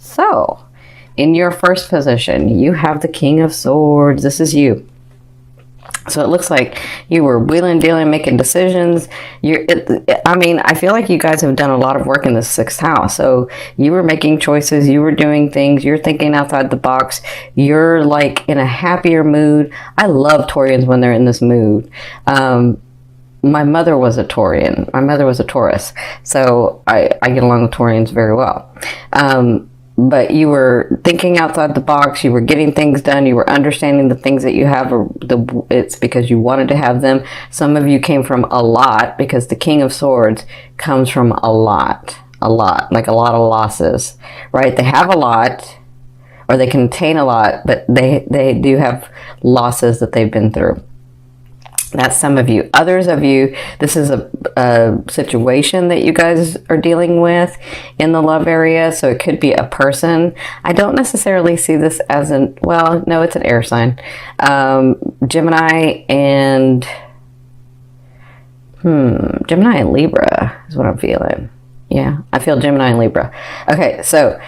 So, in your first position, you have the King of Swords. This is you. So it looks like you were wheeling, dealing, making decisions. I feel like you guys have done a lot of work in the 6th house. So you were making choices. You were doing things. You're thinking outside the box. You're like in a happier mood. I love Taurians when they're in this mood. My mother was a Taurian. My mother was a Taurus. So I get along with Taurians very well. But you were thinking outside the box. You were getting things done. You were understanding the things that you have. It's because you wanted to have them. Some of you came from a lot, because the King of Swords comes from a lot, like a lot of losses, right? They have a lot, or they contain a lot, but they do have losses that they've been through. That's some of you. Others of you, this is a situation that you guys are dealing with in the love area. So it could be a person. I don't necessarily see this as no, it's an air sign. Gemini and Gemini and Libra is what I'm feeling. Yeah, I feel Gemini and Libra. Okay, so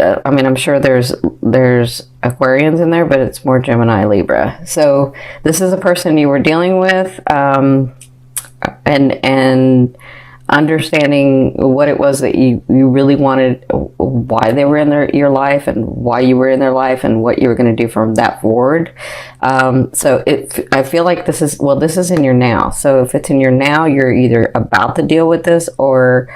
I'm sure there's Aquarians in there, but it's more Gemini, Libra. So this is a person you were dealing with, and understanding what it was that you really wanted, why they were in your life, and why you were in their life, and what you were going to do from that forward. So I feel like this is in your now. So if it's in your now, you're either about to deal with this, or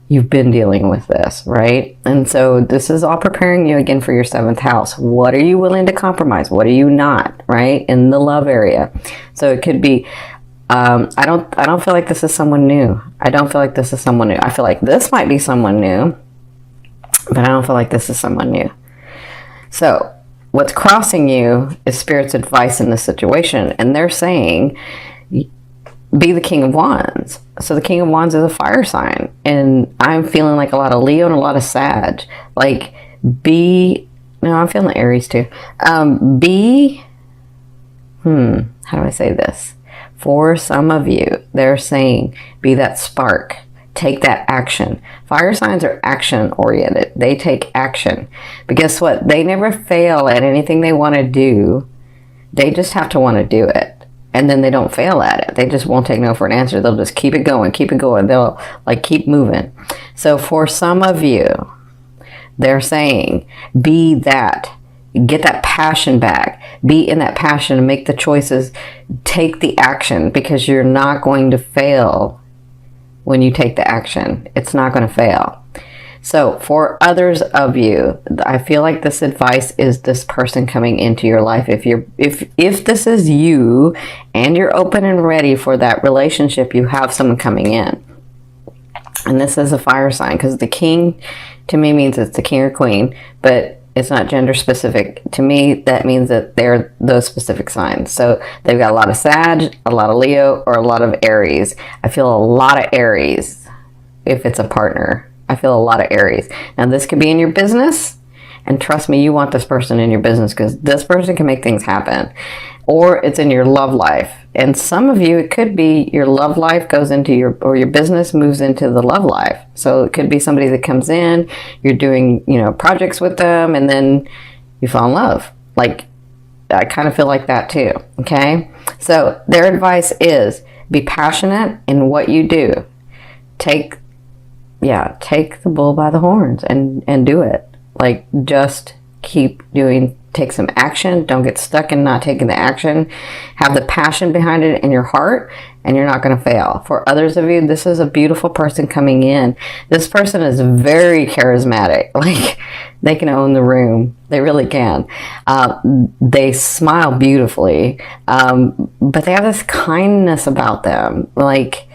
you've been dealing with this, right? And so this is all preparing you again for your 7th house. What are you willing to compromise? What are you not, right? In the love area. So it could be, I don't feel like this is someone new. I don't feel like this is someone new. I feel like this might be someone new, but I don't feel like this is someone new. So what's crossing you is Spirit's advice in this situation. And they're saying, be the King of Wands. So the King of Wands is a fire sign. And I'm feeling like a lot of Leo and a lot of Sag. Like, I'm feeling Aries too. How do I say this? For some of you, they're saying, be that spark. Take that action. Fire signs are action oriented. They take action. But guess what? They never fail at anything they want to do. They just have to want to do it. And then they don't fail at it. They just won't take no for an answer. They'll just keep it going, keep it going. They'll keep moving. So for some of you, they're saying, be that. Get that passion back. Be in that passion and make the choices. Take the action, because you're not going to fail when you take the action. It's not going to fail. So for others of you, I feel like this advice is this person coming into your life. If this is you and you're open and ready for that relationship, you have someone coming in. And this is a fire sign, because the king to me means it's the king or queen, but it's not gender specific. To me, that means that they're those specific signs. So they've got a lot of Sag, a lot of Leo, or a lot of Aries. I feel a lot of Aries if it's a partner. I feel a lot of Aries. Now, this could be in your business, and trust me, you want this person in your business, because this person can make things happen. Or it's in your love life. And some of you, it could be your love life goes into your business moves into the love life. So it could be somebody that comes in, you're doing, projects with them, and then you fall in love. Like, I kind of feel like that too. Okay. So their advice is, be passionate in what you do. Take the bull by the horns and do it. Like, just take some action. Don't get stuck in not taking the action. Have the passion behind it in your heart, and you're not going to fail. For others of you, this is a beautiful person coming in. This person is very charismatic. Like, they can own the room. They really can. They smile beautifully, but they have this kindness about them. Like,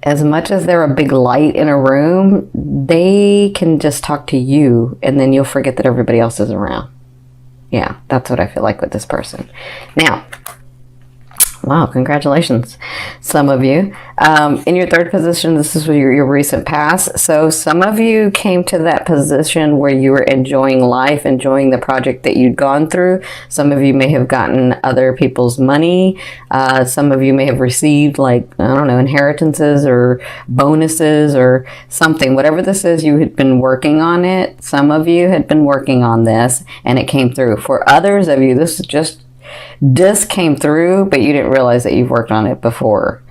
as much as they're a big light in a room, they can just talk to you, and then you'll forget that everybody else is around. Yeah, that's what I feel like with this person. Now, Wow, congratulations, some of you. In your third position, this is your recent past. So some of you came to that position where you were enjoying life, enjoying the project that you'd gone through. Some of you may have gotten other people's money. Some of you may have received, like, I don't know, inheritances or bonuses or something. Whatever this is, you had been working on it. Some of you had been working on this and it came through. For others of you, this came through, but you didn't realize that you've worked on it before.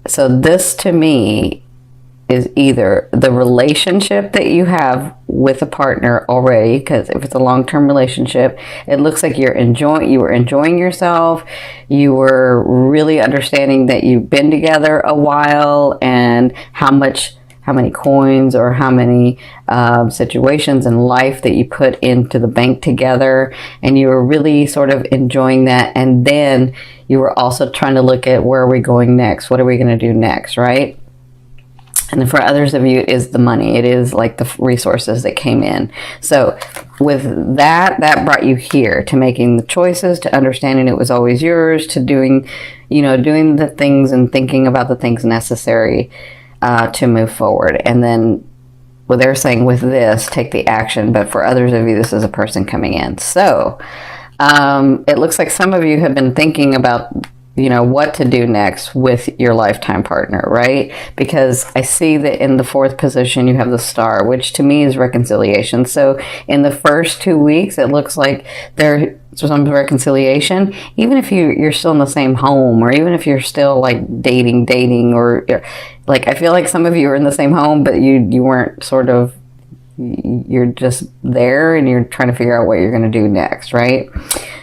So this to me is either the relationship that you have with a partner already, because if it's a long-term relationship, it looks like you were enjoying yourself. You were really understanding that you've been together a while and how many coins or how many situations in life that you put into the bank together, and you were really sort of enjoying that. And then you were also trying to look at, where are we going next? What are we going to do next, right? And for others of you, it is the money. It is like the resources that came in. So with that brought you here to making the choices, to understanding it was always yours, to doing the things and thinking about the things necessary to move forward. And then, well, they're saying with this, take the action. But for others of you, this is a person coming in. So it looks like some of you have been thinking about, what to do next with your lifetime partner, right? Because I see that in the fourth position, you have the star, which to me is reconciliation. So in the first 2 weeks, it looks like there's some reconciliation, even if you're still in the same home, or even if you're still like dating, or like, I feel like some of you are in the same home, but you weren't you're just there and you're trying to figure out what you're going to do next, right?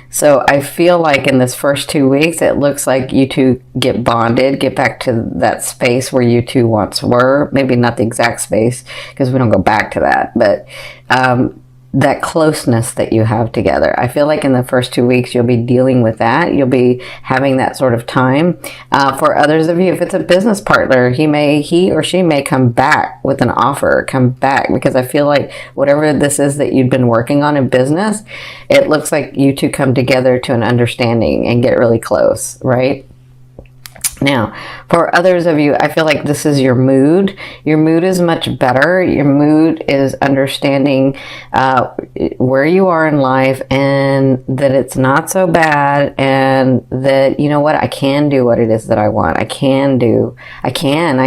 So I feel like in this first 2 weeks, it looks like you two get bonded, get back to that space where you two once were. Maybe not the exact space, because we don't go back to that, but that closeness that you have together. I feel like in the first 2 weeks, you'll be dealing with that. You'll be having that sort of time. For others of you, if it's a business partner, he or she may come back with an offer, because I feel like whatever this is that you've been working on in business, it looks like you two come together to an understanding and get really close, right? Now, for others of you, I feel like this is your mood. Your mood is much better. Your mood is understanding where you are in life, and that it's not so bad, and that, you know what, I can do what it is that I want. I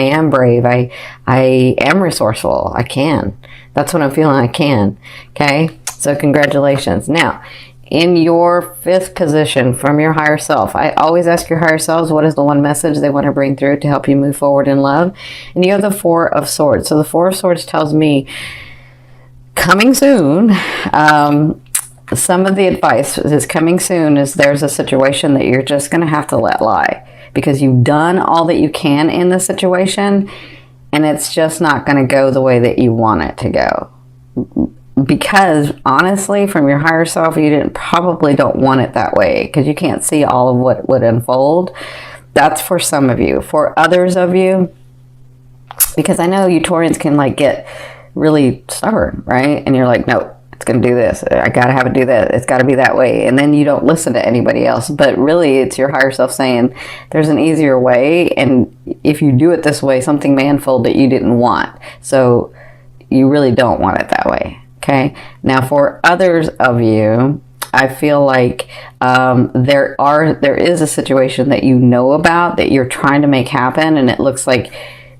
am brave. I am resourceful. I can. That's what I'm feeling. I can. Okay? So congratulations. Now, in your fifth position from your higher self, I always ask your higher selves, what is the one message they want to bring through to help you move forward in love? And you have the Four of Swords. So the Four of Swords tells me, coming soon, some of the advice is coming soon is there's a situation that you're just going to have to let lie, because you've done all that you can in the situation, and it's just not going to go the way that you want it to go. Because honestly, from your higher self, you probably don't want it that way, because you can't see all of what would unfold. That's for some of you. For others of you, because I know you Taurians can like get really stubborn, right? And you're like, no, it's going to do this. I got to have it do that. It's got to be that way. And then you don't listen to anybody else. But really, it's your higher self saying there's an easier way. And if you do it this way, something may unfold that you didn't want. So you really don't want it that way. Okay. Now, for others of you, I feel like there is a situation that you know about that you're trying to make happen, and it looks like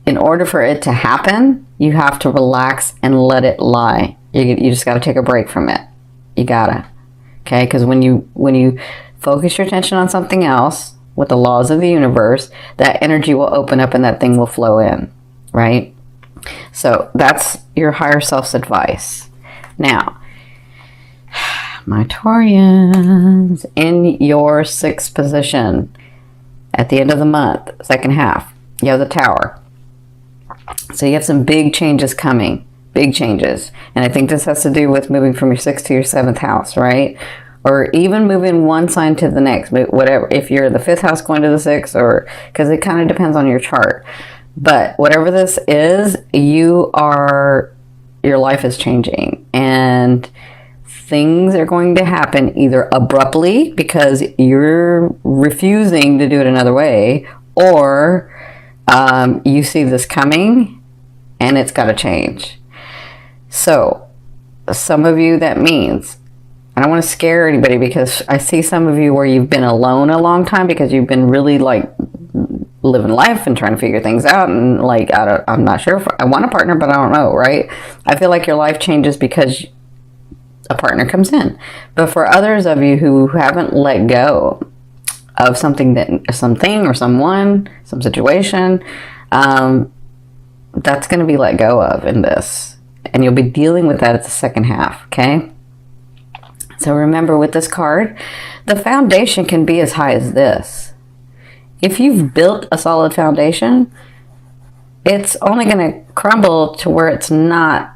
in order for it to happen, you have to relax and let it lie. You just got to take a break from it. You gotta. Okay, because when you focus your attention on something else with the laws of the universe, that energy will open up and that thing will flow in. Right. So that's your higher self's advice. Now, my Taurians, in your sixth position at the end of the month, second half, you have the Tower. So you have some big changes coming, big changes. And I think this has to do with moving from your sixth to your seventh house, right? Or even moving one sign to the next, whatever. If you're the fifth house going to the sixth, or because it kind of depends on your chart. But whatever this is, your life is changing. And things are going to happen either abruptly because you're refusing to do it another way, or you see this coming and it's got to change. So some of you, that means, I don't want to scare anybody, because I see some of you where you've been alone a long time because you've been really like living life and trying to figure things out, and like I'm not sure if I want a partner, but I don't know, right? I feel like your life changes because a partner comes in. But for others of you who haven't let go of something or someone, some situation, that's going to be let go of in this, and you'll be dealing with that at the second half. Okay, so remember, with this card, the foundation can be as high as this. If you've built a solid foundation, it's only going to crumble to where it's not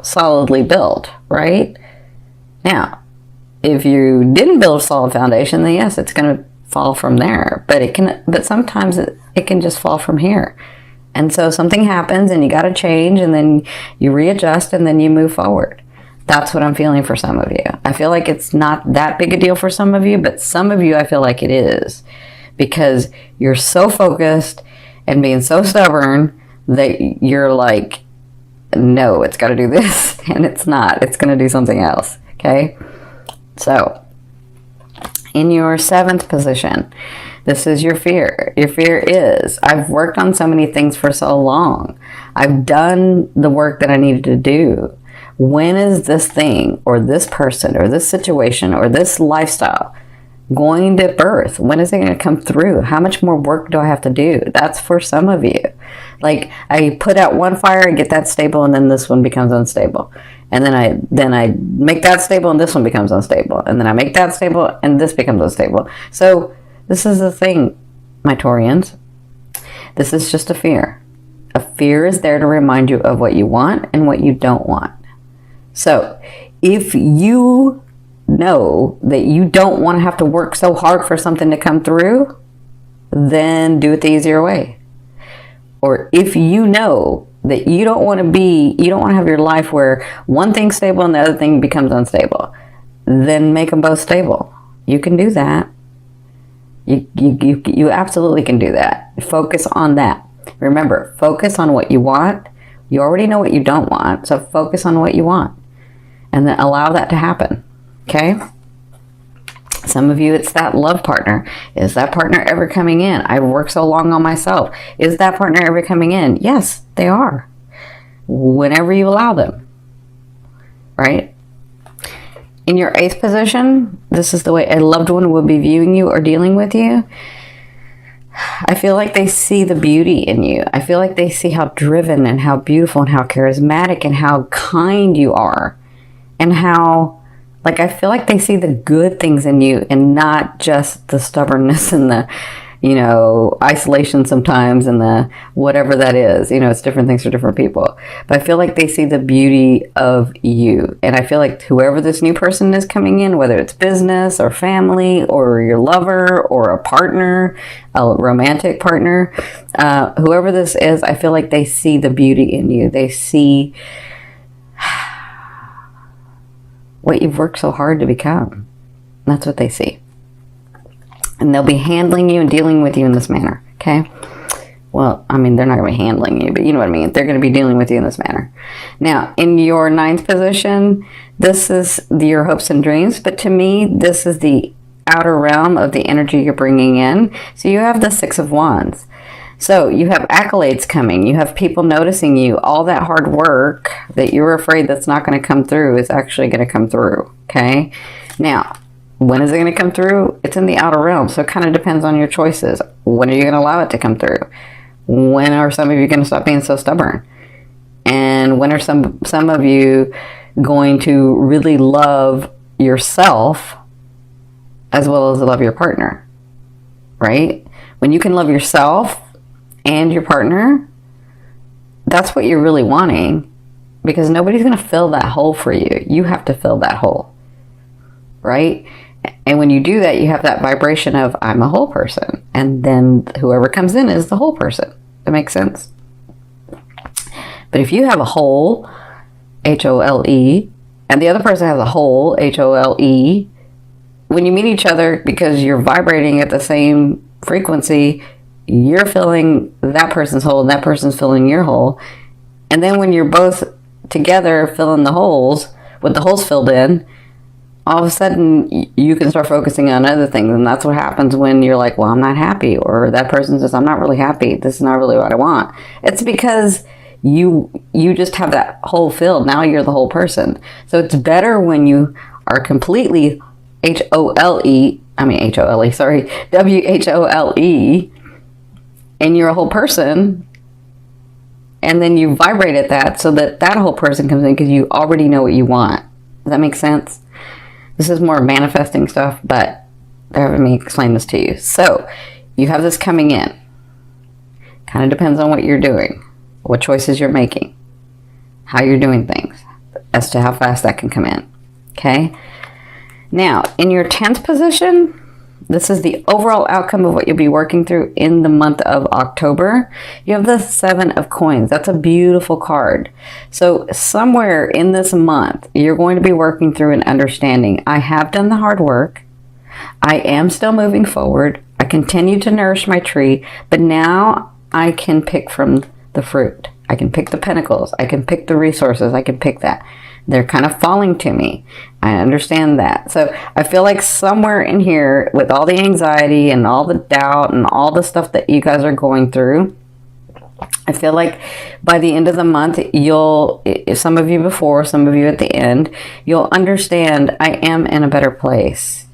solidly built, right? Now, if you didn't build a solid foundation, then yes, it's going to fall from there. But sometimes it can just fall from here. And so something happens and you got to change, and then you readjust, and then you move forward. That's what I'm feeling for some of you. I feel like it's not that big a deal for some of you, but some of you I feel like it is, because you're so focused and being so stubborn that you're like, no, it's got to do this, and it's not. It's going to do something else. Okay, so in your 7th position, this is your fear. Your fear is, I've worked on so many things for so long. I've done the work that I needed to do. When is this thing or this person or this situation or this lifestyle going to birth? When is it going to come through? How much more work do I have to do? That's for some of you. Like, I put out one fire and get that stable, and then this one becomes unstable. And then I make that stable and this one becomes unstable. And then I make that stable and this becomes unstable. So this is the thing, my Taurians. This is just a fear. A fear is there to remind you of what you want and what you don't want. So if you know that you don't want to have to work so hard for something to come through, then do it the easier way. Or if you know that you don't want to have your life where one thing's stable and the other thing becomes unstable, then make them both stable. You can do that. You absolutely can do that. Focus on that. Remember, focus on what you want. You already know what you don't want, so focus on what you want. And then allow that to happen. Okay? Some of you, it's that love partner. Is that partner ever coming in? I've worked so long on myself. Is that partner ever coming in? Yes, they are. Whenever you allow them. Right? In your 8th position, this is the way a loved one will be viewing you or dealing with you. I feel like they see the beauty in you. I feel like they see how driven and how beautiful and how charismatic and how kind you are. And how, like, I feel like they see the good things in you and not just the stubbornness and the, isolation sometimes and the whatever that is. It's different things for different people. But I feel like they see the beauty of you. And I feel like whoever this new person is coming in, whether it's business or family or your lover or a partner, a romantic partner, whoever this is, I feel like they see the beauty in you. They see what you've worked so hard to become. That's what they see. And they'll be handling you and dealing with you in this manner, okay? Well, I mean, they're not going to be handling you, but you know what I mean. They're going to be dealing with you in this manner. Now, in your 9th position, this is your hopes and dreams, but to me, this is the outer realm of the energy you're bringing in. So you have the 6 of Wands. So you have accolades coming. You have people noticing you. All that hard work that you were afraid that's not going to come through is actually going to come through. Okay. Now, when is it going to come through? It's in the outer realm. So it kind of depends on your choices. When are you going to allow it to come through? When are some of you going to stop being so stubborn? And when are some of you going to really love yourself as well as love your partner? Right? When you can love yourself and your partner, that's what you're really wanting, because nobody's going to fill that hole for you. You have to fill that hole, right? And when you do that, you have that vibration of, I'm a whole person, and then whoever comes in is the whole person. That makes sense? But if you have a hole, H-O-L-E, and the other person has a hole, Hole. When you meet each other, because you're vibrating at the same frequency, you're filling that person's hole and that person's filling your hole. And then when you're both together filling the holes, with the holes filled in, all of a sudden you can start focusing on other things. And that's what happens when you're like, well, I'm not happy. Or that person says, I'm not really happy. This is not really what I want. It's because you just have that hole filled. Now you're the whole person. So it's better when you are completely WHOLE, and you're a whole person, and then you vibrate at that so that that whole person comes in because you already know what you want. Does that make sense? This is more manifesting stuff, but let me explain this to you. So you have this coming in. Kind of depends on what you're doing, what choices you're making, how you're doing things, as to how fast that can come in. Okay? Now, in your 10th position, this is the overall outcome of what you'll be working through in the month of October. You have the 7 of Coins. That's a beautiful card. So somewhere in this month, you're going to be working through an understanding. I have done the hard work. I am still moving forward. I continue to nourish my tree, but now I can pick from the fruit. I can pick the pentacles. I can pick the resources. I can pick that. They're kind of falling to me. I understand that. So I feel like somewhere in here, with all the anxiety and all the doubt and all the stuff that you guys are going through, I feel like by the end of the month, some of you before, some of you at the end, you'll understand I am in a better place.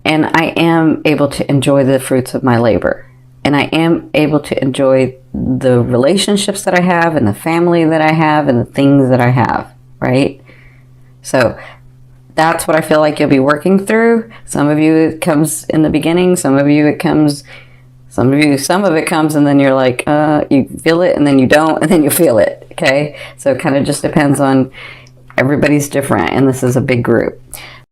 And I am able to enjoy the fruits of my labor. And I am able to enjoy the relationships that I have and the family that I have and the things that I have. Right? So that's what I feel like you'll be working through. Some of you it comes in the beginning, some of it comes and then you're like, you feel it and then you don't, and then you feel it. Okay? So it kind of just depends on, everybody's different, and this is a big group.